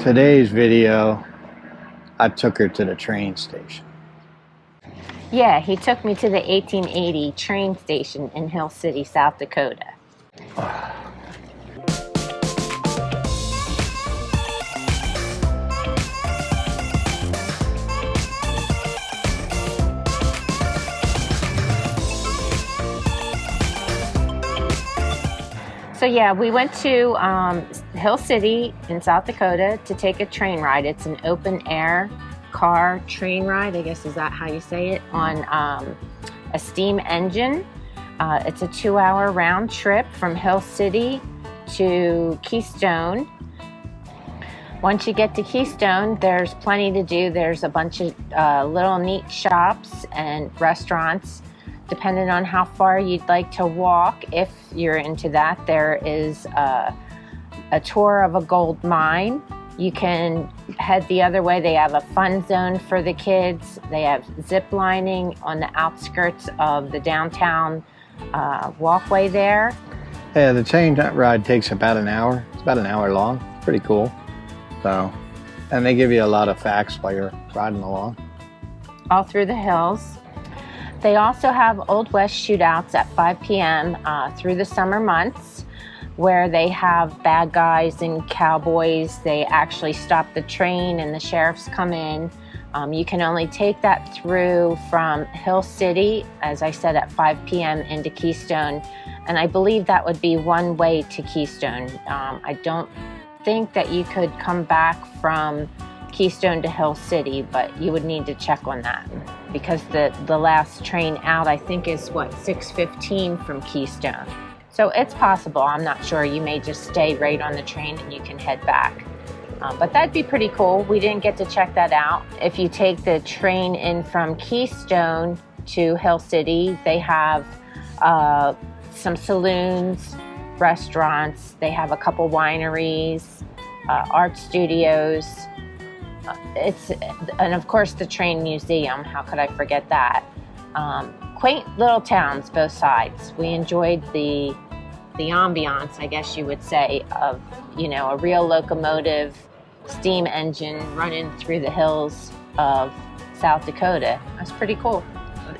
Today's video, I took her to the train station. Yeah, he took me to the 1880 train station in Hill City, South Dakota. So yeah, we went to Hill City in South Dakota to take a train ride. It's an open air car train ride, I guess is that how you say it, on a steam engine. It's a 2-hour round trip from Hill City to Keystone. Once you get to Keystone, there's plenty to do. There's a bunch of little neat shops and restaurants. Depending on how far you'd like to walk, if you're into that, there is a tour of a gold mine. You can head the other way. They have a fun zone for the kids. They have zip lining on the outskirts of the downtown walkway there. Yeah, the train ride takes about an hour. It's about an hour long. It's pretty cool. So, and they give you a lot of facts while you're riding along. All through the hills. They also have Old West shootouts at 5 p.m. Through the summer months, where they have bad guys and cowboys. They actually stop the train and the sheriffs come in. You can only take that through from Hill City, as I said, at 5 p.m. into Keystone. And I believe that would be one way to Keystone. I don't think that you could come back from Keystone to Hill City, but you would need to check on that because the last train out, I think, is what, 6:15 from Keystone. So it's possible. I'm not sure. You may just stay right on the train and you can head back. But that'd be pretty cool. We didn't get to check that out. If you take the train in from Keystone to Hill City, they have some saloons, restaurants. They have a couple wineries, art studios. And of course the train museum, how could I forget that? Quaint little towns, both sides. We enjoyed the ambiance, I guess you would say, of, you know, a real locomotive steam engine running through the hills of South Dakota. That's pretty cool.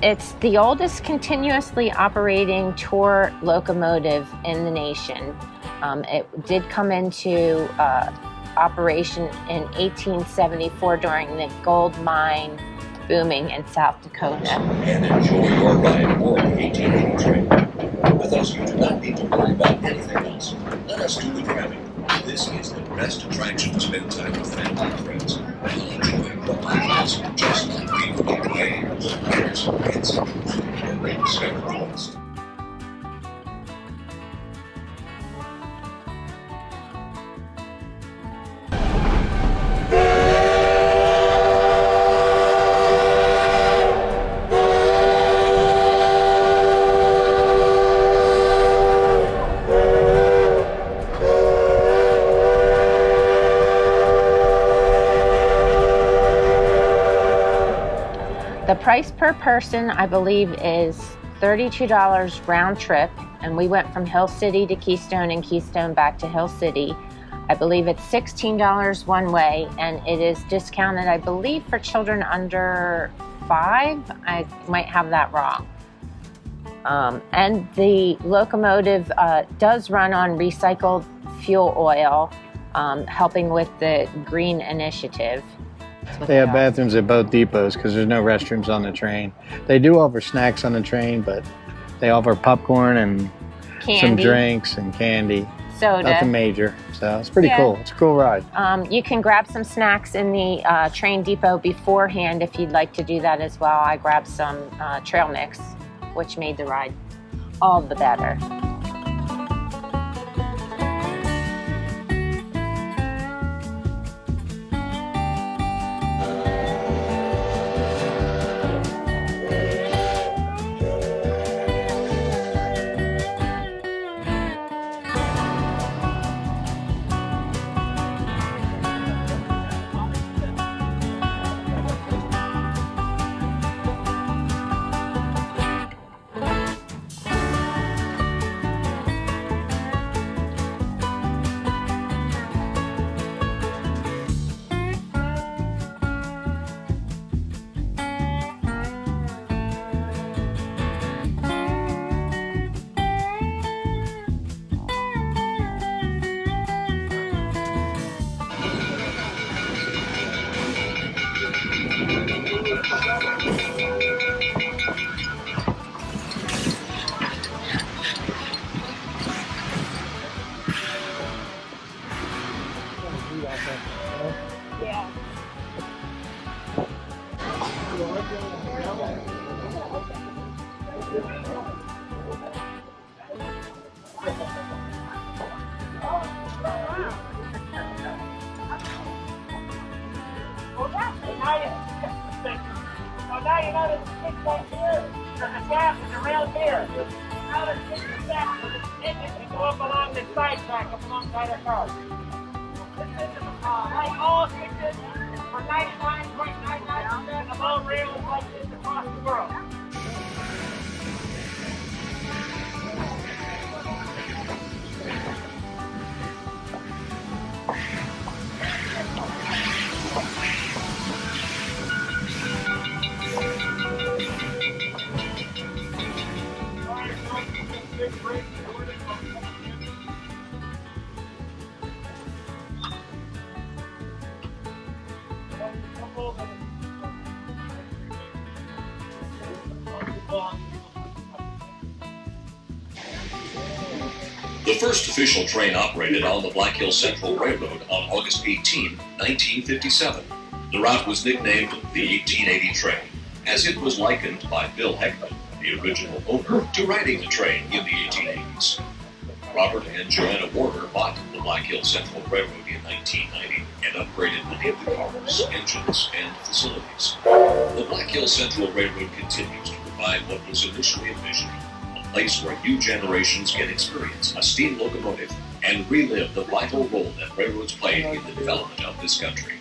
It's the oldest continuously operating tour locomotive in the nation. It did come into operation in 1874 during the gold mine booming in South Dakota. And enjoy your ride aboard the 1880 train. With us, you do not need to worry about anything else. Let us do the driving. This is the best attraction to spend time with family and friends. You'll enjoy the lives just like we will enjoy the winners and some when they discover the West. The price per person, I believe, is $32 round trip, and we went from Hill City to Keystone and Keystone back to Hill City. I believe it's $16 one way, and it is discounted, I believe, for children under 5. I might have that wrong. And the locomotive does run on recycled fuel oil, helping with the green initiative. They have bathrooms at both depots because there's no restrooms on the train. They do offer snacks on the train, but they offer popcorn and Candy. some drinks and candy. Soda. Nothing major. So it's pretty cool. It's a cool ride. You can grab some snacks in the train depot beforehand if you'd like to do that as well. I grabbed some trail mix, which made the ride all the better. Yeah. Well, now you know there's a stick back here. There's a gap around here. Now there's a gap. It can go up along this side track, up alongside our car. This is like all switches for 99.99% of all rails like this across the world. The first official train operated on the Black Hills Central Railroad on August 18, 1957. The route was nicknamed the 1880 train, as it was likened by Bill Heckman, the original owner, to riding the train in the 1880s. Robert and Joanna Warner bought the Black Hills Central Railroad in 1990 and upgraded many of the cars, engines, and facilities. The Black Hills Central Railroad continues to provide what was initially envisioned, a place where new generations can experience a steam locomotive and relive the vital role that railroads played in the development of this country.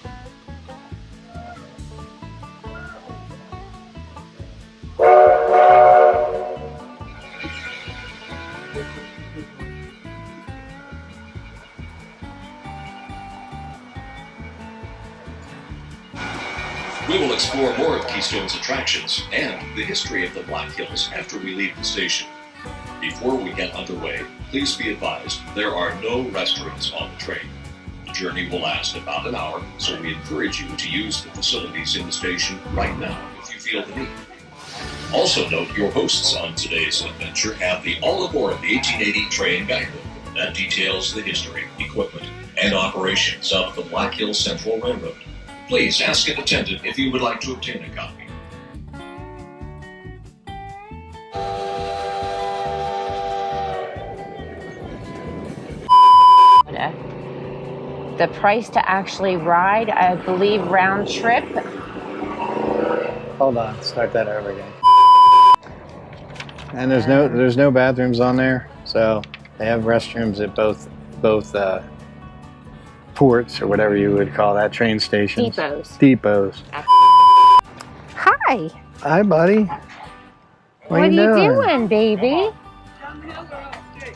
We will explore more of Keystone's attractions and the history of the Black Hills after we leave the station. Before we get underway, please be advised there are no restrooms on the train. The journey will last about an hour, so we encourage you to use the facilities in the station right now if you feel the need. Also note your hosts on today's adventure have the All Aboard the 1880 Train Guidebook that details the history, equipment, and operations of the Black Hills Central Railroad. Please ask an attendant if you would like to obtain a copy. The price to actually ride, I believe, round trip. Hold on, start that over again. And there's no bathrooms on there, so they have restrooms at both ports or whatever you would call that, train stations. Depots. Hi. Hi, buddy. What are you doing, baby?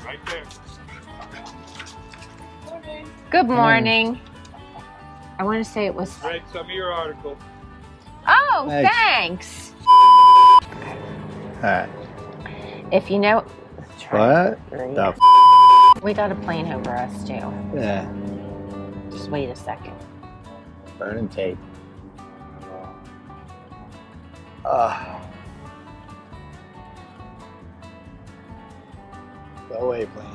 Right there. Good morning. I want to say it was. Read some of your article. Oh, thanks. All right. If you know. What? The We got a plane over us too. yeah. Just wait a second. Burning tape. Go away, plane.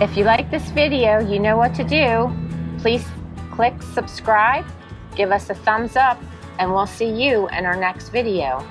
If you like this video, you know what to do. Please click subscribe, give us a thumbs up, and we'll see you in our next video.